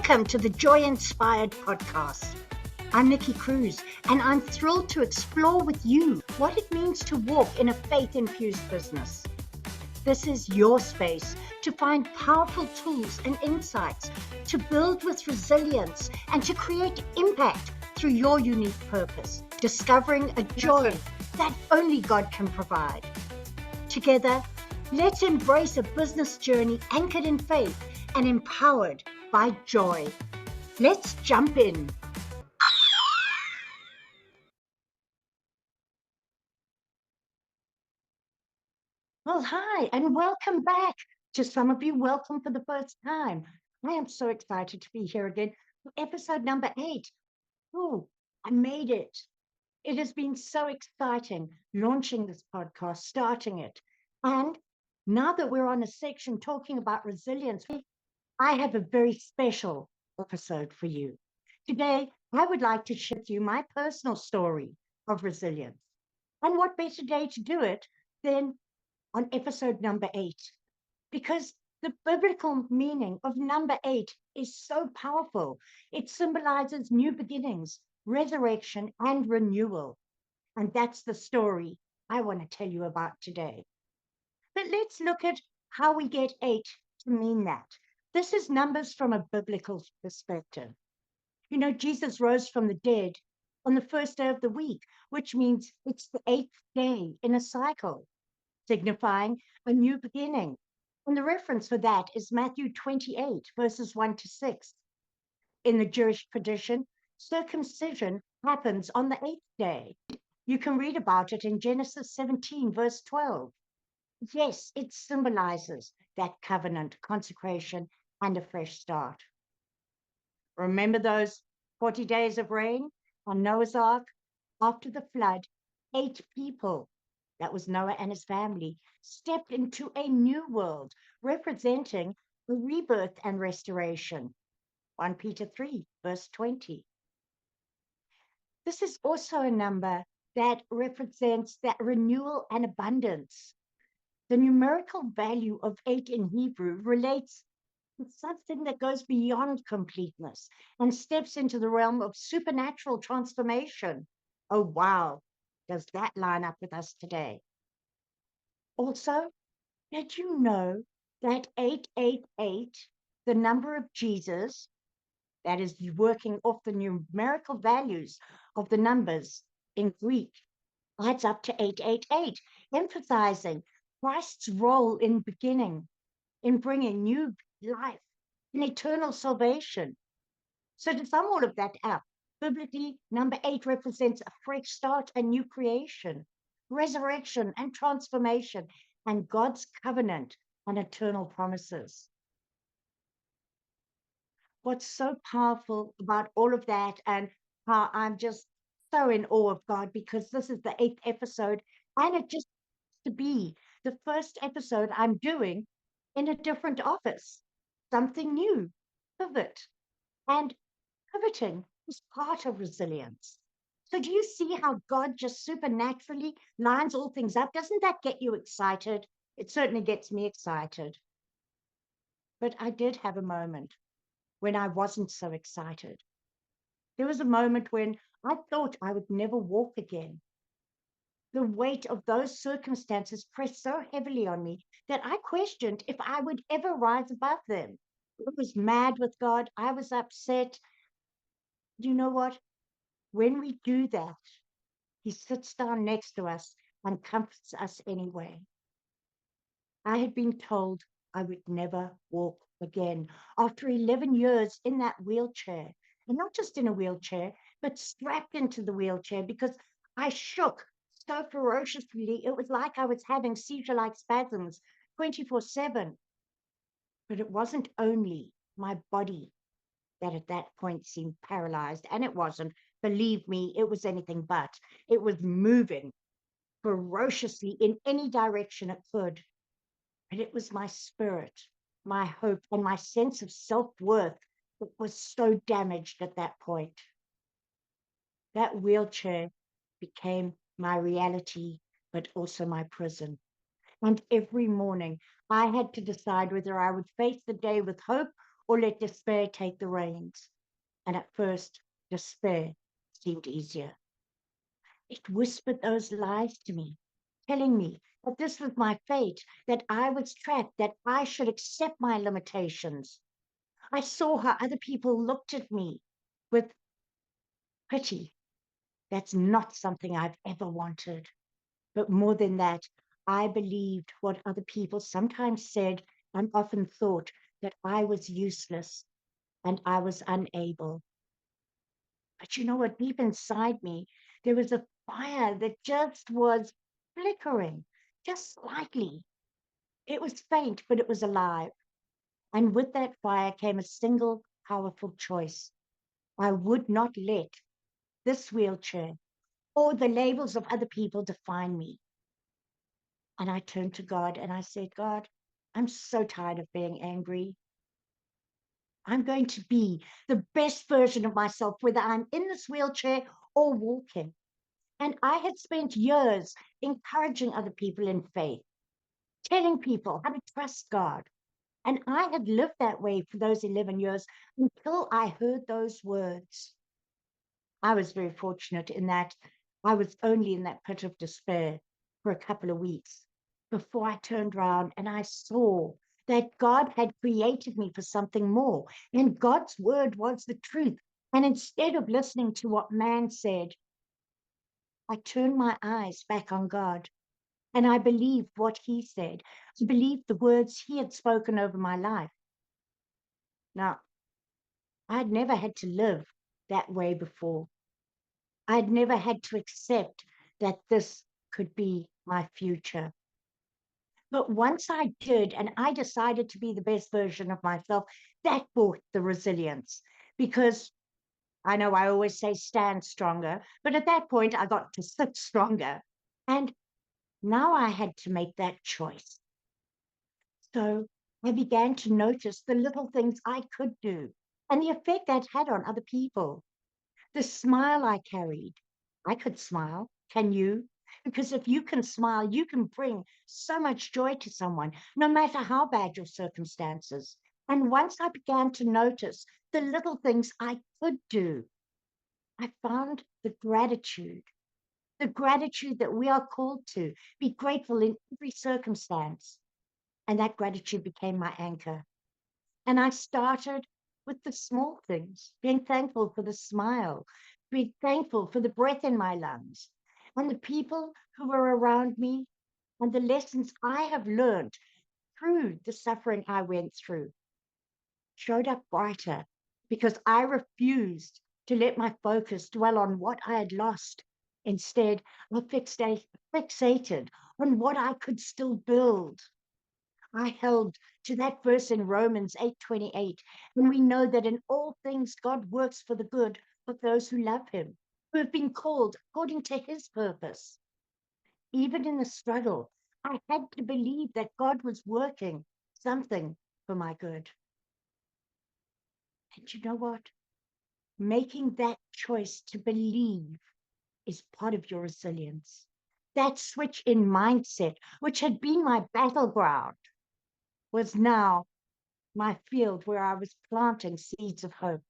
Welcome to the Joy Inspired Podcast. I'm Nikki Cruise, and I'm thrilled to explore with you what it means to walk in a faith-infused business. This is your space to find powerful tools and insights, to build with resilience, and to create impact through your unique purpose, discovering a joy that only God can provide. Together, let's embrace a business journey anchored in faith and empowered by joy. Let's jump in. Well, hi, and welcome back. To some of you, welcome for the first time. I am so excited to be here again for episode number 8. Oh, I made it. It has been so exciting launching this podcast, starting it. And now that we're on a section talking about resilience, I have a very special episode for you. Today, I would like to share with you my personal story of resilience. And what better day to do it than on episode number 8? Because the biblical meaning of number 8 is so powerful. It symbolizes new beginnings, resurrection, and renewal. And that's the story I want to tell you about today. But let's look at how we get 8 to mean that. This is numbers from a biblical perspective. You know, Jesus rose from the dead on the first day of the week, which means it's the 8th day in a cycle, signifying a new beginning. And the reference for that is Matthew 28, verses 1 to 6. In the Jewish tradition, circumcision happens on the 8th day. You can read about it in Genesis 17, verse 12. Yes, it symbolizes that covenant, consecration, and a fresh start. Remember those 40 days of rain on Noah's Ark? After the flood, 8 people, that was Noah and his family, stepped into a new world, representing the rebirth and restoration. 1 Peter 3, verse 20. This is also a number that represents that renewal and abundance. The numerical value of 8 in Hebrew relates to something that goes beyond completeness and steps into the realm of supernatural transformation. Oh, wow. Does that line up with us today? Also, did you know that 888, the number of Jesus, that is working off the numerical values of the numbers in Greek, adds up to 888, emphasizing Christ's role in beginning, in bringing new life, in eternal salvation. So to sum all of that up, biblically, number 8 represents a fresh start, a new creation, resurrection and transformation, and God's covenant and eternal promises. What's so powerful about all of that, and how I'm just so in awe of God, because this is the 8th episode, and it just to be the first episode I'm doing in a different office, something new, pivot. And pivoting is part of resilience. So, do you see how God just supernaturally lines all things up? Doesn't that get you excited? It certainly gets me excited. But I did have a moment when I wasn't so excited. There was a moment when I thought I would never walk again. The weight of those circumstances pressed so heavily on me that I questioned if I would ever rise above them. I was mad with God. I was upset. Do you know what? When we do that, He sits down next to us and comforts us anyway. I had been told I would never walk again after 11 years in that wheelchair. And not just in a wheelchair, but strapped into the wheelchair because I shook so ferociously. It was like I was having seizure-like spasms 24/7. But it wasn't only my body that at that point seemed paralyzed, and it wasn't. Believe me, it was anything but. It was moving ferociously in any direction it could. But it was my spirit, my hope, and my sense of self-worth that was so damaged at that point. That wheelchair became my reality, but also my prison. And every morning I had to decide whether I would face the day with hope or let despair take the reins. And at first, despair seemed easier. It whispered those lies to me, telling me that this was my fate, that I was trapped, that I should accept my limitations. I saw how other people looked at me with pity. That's not something I've ever wanted. But more than that, I believed what other people sometimes said and often thought, that I was useless and I was unable. But you know what? Deep inside me, there was a fire that just was flickering, just slightly. It was faint, but it was alive. And with that fire came a single powerful choice. I would not let this wheelchair or the labels of other people define me. And I turned to God and I said, God, I'm so tired of being angry. I'm going to be the best version of myself, whether I'm in this wheelchair or walking. And I had spent years encouraging other people in faith, telling people how to trust God. And I had lived that way for those 11 years until I heard those words. I was very fortunate in that I was only in that pit of despair for a couple of weeks before I turned around and I saw that God had created me for something more. And God's word was the truth. And instead of listening to what man said, I turned my eyes back on God and I believed what he said. I believed the words he had spoken over my life. Now, I'd never had to live that way before. I'd never had to accept that this could be my future. But once I did, and I decided to be the best version of myself, that brought the resilience. Because I know I always say stand stronger, but at that point I got to sit stronger. And now I had to make that choice. So I began to notice the little things I could do and the effect that had on other people. The smile I carried. I could smile. Can you? Because if you can smile, you can bring so much joy to someone, no matter how bad your circumstances. And once I began to notice the little things I could do, I found the gratitude that we are called to be grateful in every circumstance. And that gratitude became my anchor. And I started with the small things, being thankful for the smile, being thankful for the breath in my lungs, and the people who were around me, and the lessons I have learned through the suffering I went through showed up brighter because I refused to let my focus dwell on what I had lost. Instead, I fixated on what I could still build. I held to that verse in Romans 8:28, and we know that in all things God works for the good of those who love him, who have been called according to his purpose. Even in the struggle, I had to believe that God was working something for my good. And you know what? Making that choice to believe is part of your resilience. That switch in mindset, which had been my battleground, was now my field where I was planting seeds of hope,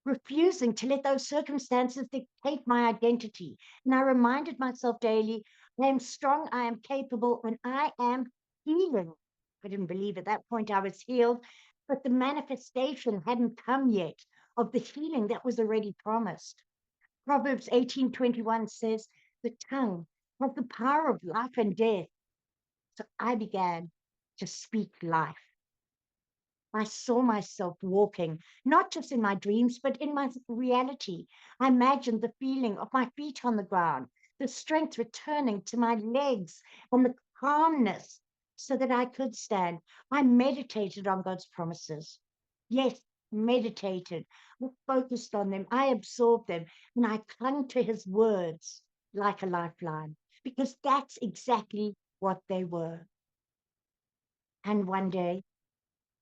refusing to let those circumstances dictate my identity. And I reminded myself daily, I am strong, I am capable, and I am healing. I didn't believe at that point I was healed, but the manifestation hadn't come yet of the healing that was already promised. Proverbs 18:21 says, the tongue has the power of life and death. So I began to speak life. I saw myself walking, not just in my dreams, but in my reality. I imagined the feeling of my feet on the ground, the strength returning to my legs, and the calmness so that I could stand. I meditated on God's promises. Yes, meditated. I focused on them. I absorbed them, and I clung to his words like a lifeline, because that's exactly what they were. And one day,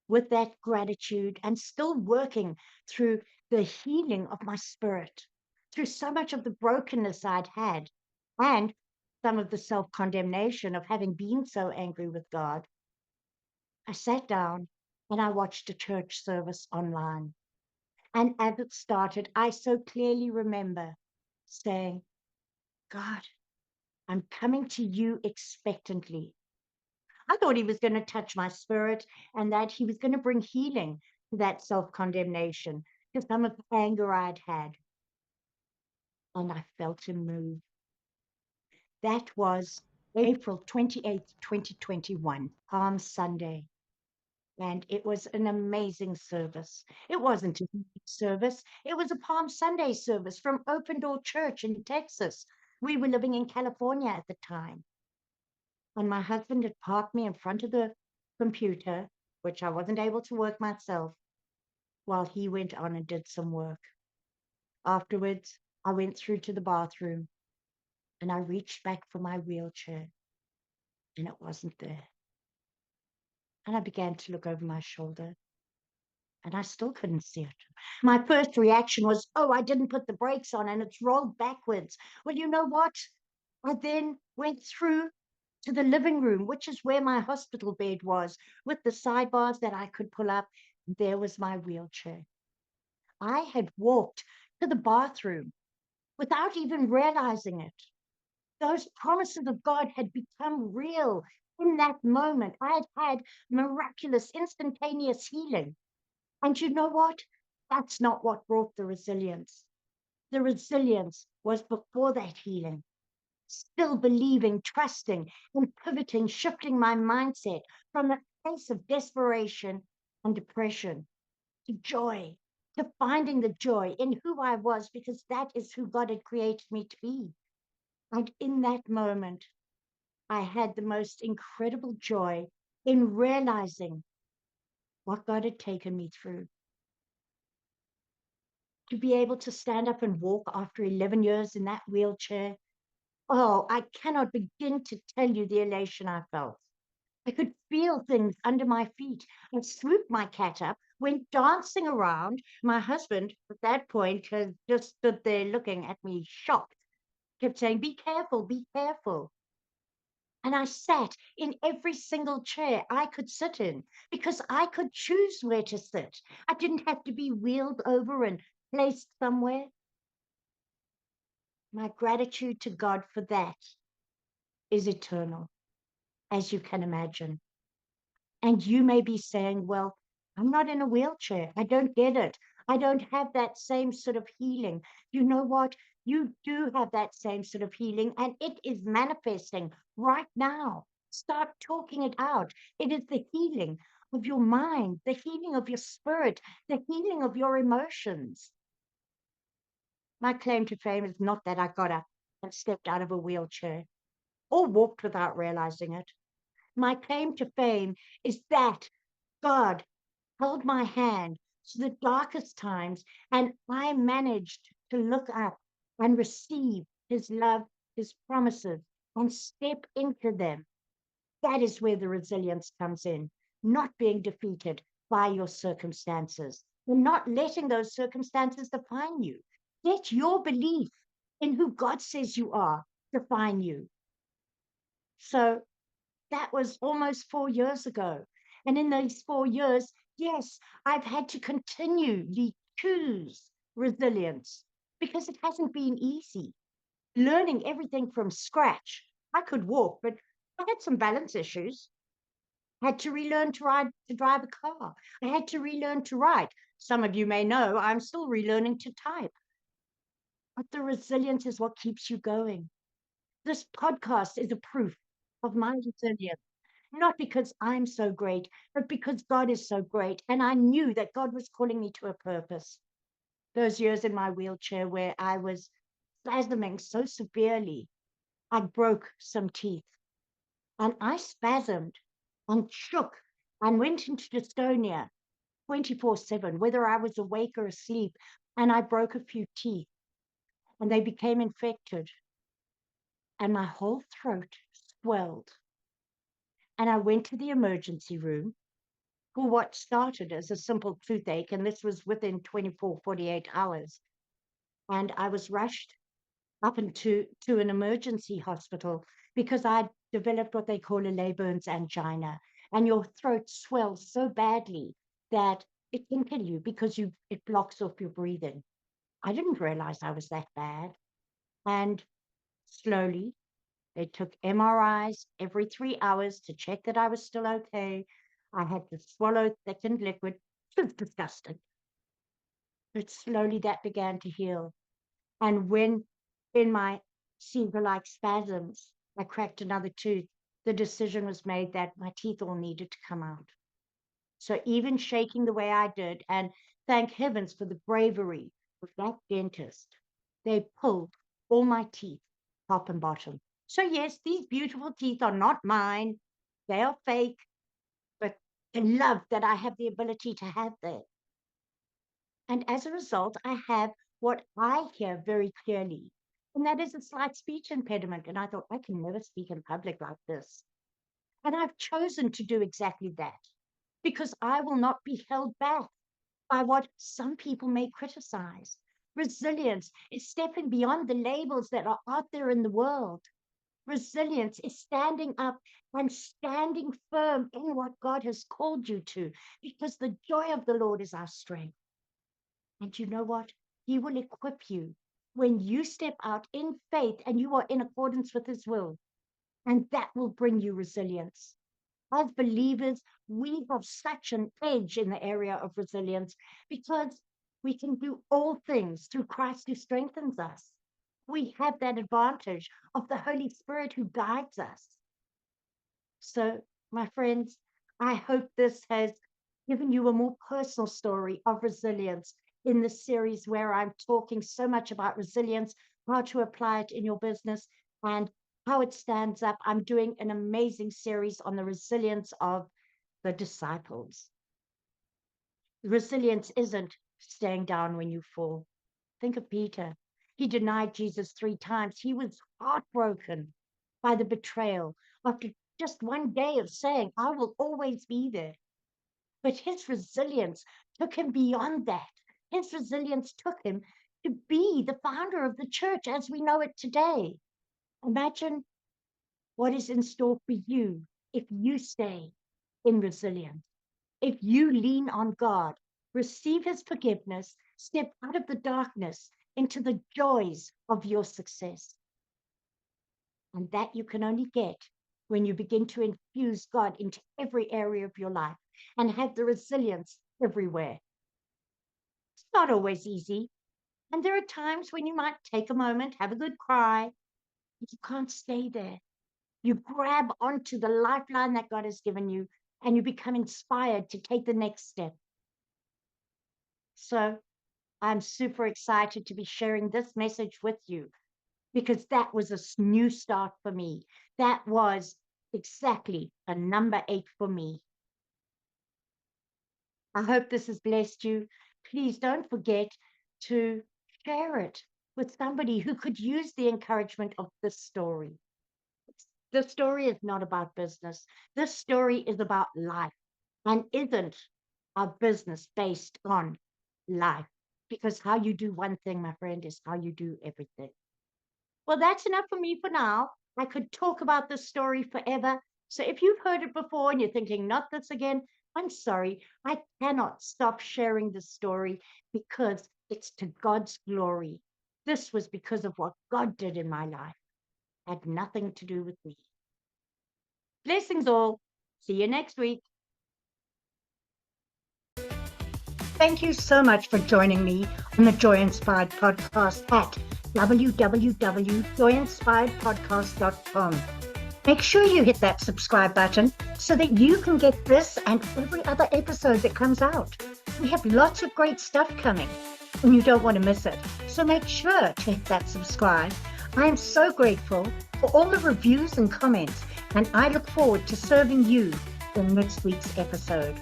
with that gratitude and still working through the healing of my spirit, through so much of the brokenness I'd had, and some of the self condemnation of having been so angry with God, I sat down and I watched a church service online. And as it started, I so clearly remember saying, God, I'm coming to you expectantly. I thought he was going to touch my spirit and that he was going to bring healing to that self condemnation, to some of the anger I'd had. And I felt him move. That was April 28th, 2021, Palm Sunday. And it was an amazing service. It wasn't a service, it was a Palm Sunday service from Open Door Church in Texas. We were living in California at the time. And my husband had parked me in front of the computer, which I wasn't able to work myself, while he went on and did some work. Afterwards, I went through to the bathroom and I reached back for my wheelchair and it wasn't there. And I began to look over my shoulder and I still couldn't see it. My first reaction was, oh, I didn't put the brakes on and it's rolled backwards. Well, you know what? I then went through to the living room, which is where my hospital bed was, with the sidebars that I could pull up. There was my wheelchair. I had walked to the bathroom without even realizing it. Those promises of God had become real in that moment. I had had miraculous, instantaneous healing. And you know what? That's not what brought the resilience. The resilience was before that healing, still believing, trusting, and pivoting, shifting my mindset from a place of desperation and depression to joy, to finding the joy in who I was, because that is who God had created me to be. And in that moment, I had the most incredible joy in realizing what God had taken me through. To be able to stand up and walk after 11 years in that wheelchair, oh, I cannot begin to tell you the elation I felt. I could feel things under my feet. I swooped my cat up, went dancing around. My husband, at that point, had just stood there looking at me shocked, kept saying, be careful, be careful. And I sat in every single chair I could sit in because I could choose where to sit. I didn't have to be wheeled over and placed somewhere. My gratitude to God for that is eternal, as you can imagine. And you may be saying, well, I'm not in a wheelchair. I don't get it. I don't have that same sort of healing. You know what? You do have that same sort of healing, and it is manifesting right now. Start talking it out. It is the healing of your mind, the healing of your spirit, the healing of your emotions. My claim to fame is not that I got up and stepped out of a wheelchair or walked without realizing it. My claim to fame is that God held my hand through the darkest times, and I managed to look up and receive His love, His promises, and step into them. That is where the resilience comes in, not being defeated by your circumstances and not letting those circumstances define you. Let your belief in who God says you are define you. So that was almost 4 years ago. And in those 4 years, yes, I've had to continually choose resilience because it hasn't been easy. Learning everything from scratch. I could walk, but I had some balance issues. I had to relearn to drive a car. I had to relearn to write. Some of you may know I'm still relearning to type. But the resilience is what keeps you going. This podcast is a proof of my resilience, not because I'm so great, but because God is so great. And I knew that God was calling me to a purpose. Those years in my wheelchair where I was spasming so severely, I broke some teeth and I spasmed and shook and went into dystonia 24/7, whether I was awake or asleep. And I broke a few teeth and they became infected and my whole throat swelled. And I went to the emergency room for what started as a simple toothache, and this was within 24, 48 hours. And I was rushed up into to an emergency hospital because I developed what they call a Leyburns angina. and your throat swells so badly that it can kill you because it blocks off your breathing. I didn't realize I was that bad. And slowly, they took MRIs every 3 hours to check that I was still okay. I had to swallow thickened liquid. It was disgusting. But slowly that began to heal. And when in my seizure-like spasms, I cracked another tooth, the decision was made that my teeth all needed to come out. So even shaking the way I did, and thank heavens for the bravery of that dentist, they pulled all my teeth, top and bottom. So yes, these beautiful teeth are not mine. They are fake, but I love that I have the ability to have them. And as a result, I have what I hear very clearly, and that is a slight speech impediment. And I thought, I can never speak in public like this. And I've chosen to do exactly that because I will not be held back by what some people may criticize. Resilience is stepping beyond the labels that are out there in the world. Resilience is standing up and standing firm in what God has called you to, because the joy of the Lord is our strength. And you know what? He will equip you when you step out in faith and you are in accordance with His will. And that will bring you resilience. As believers, we have such an edge in the area of resilience because we can do all things through Christ who strengthens us. We have that advantage of the Holy Spirit who guides us. So, my friends, I hope this has given you a more personal story of resilience in this series where I'm talking so much about resilience, how to apply it in your business, and how it stands up. I'm doing an amazing series on the resilience of the disciples. Resilience isn't staying down when you fall. Think of Peter. He denied Jesus 3 times. He was heartbroken by the betrayal after just one day of saying, I will always be there. But his resilience took him beyond that. His resilience took him to be the founder of the church as we know it today. Imagine what is in store for you if you stay in resilience, if you lean on God, receive His forgiveness, step out of the darkness into the joys of your success. And that you can only get when you begin to infuse God into every area of your life and have the resilience everywhere. It's not always easy. And there are times when you might take a moment, have a good cry, but you can't stay there. You grab onto the lifeline that God has given you and you become inspired to take the next step. So I'm super excited to be sharing this message with you because that was a new start for me. That was exactly a number 8 for me. I hope this has blessed you. Please don't forget to share it with somebody who could use the encouragement of this story. This story is not about business. This story is about life. And isn't our business based on life? Because how you do one thing, my friend, is how you do everything. Well, that's enough for me for now. I could talk about this story forever. So if you've heard it before and you're thinking, not this again, I'm sorry. I cannot stop sharing this story because it's to God's glory. This was because of what God did in my life. It had nothing to do with me. Blessings all. See you next week. Thank you so much for joining me on the Joy Inspired Podcast at www.joyinspiredpodcast.com. Make sure you hit that subscribe button so that you can get this and every other episode that comes out. We have lots of great stuff coming and you don't want to miss it. So make sure to hit that subscribe. I am so grateful for all the reviews and comments, and I look forward to serving you in next week's episode.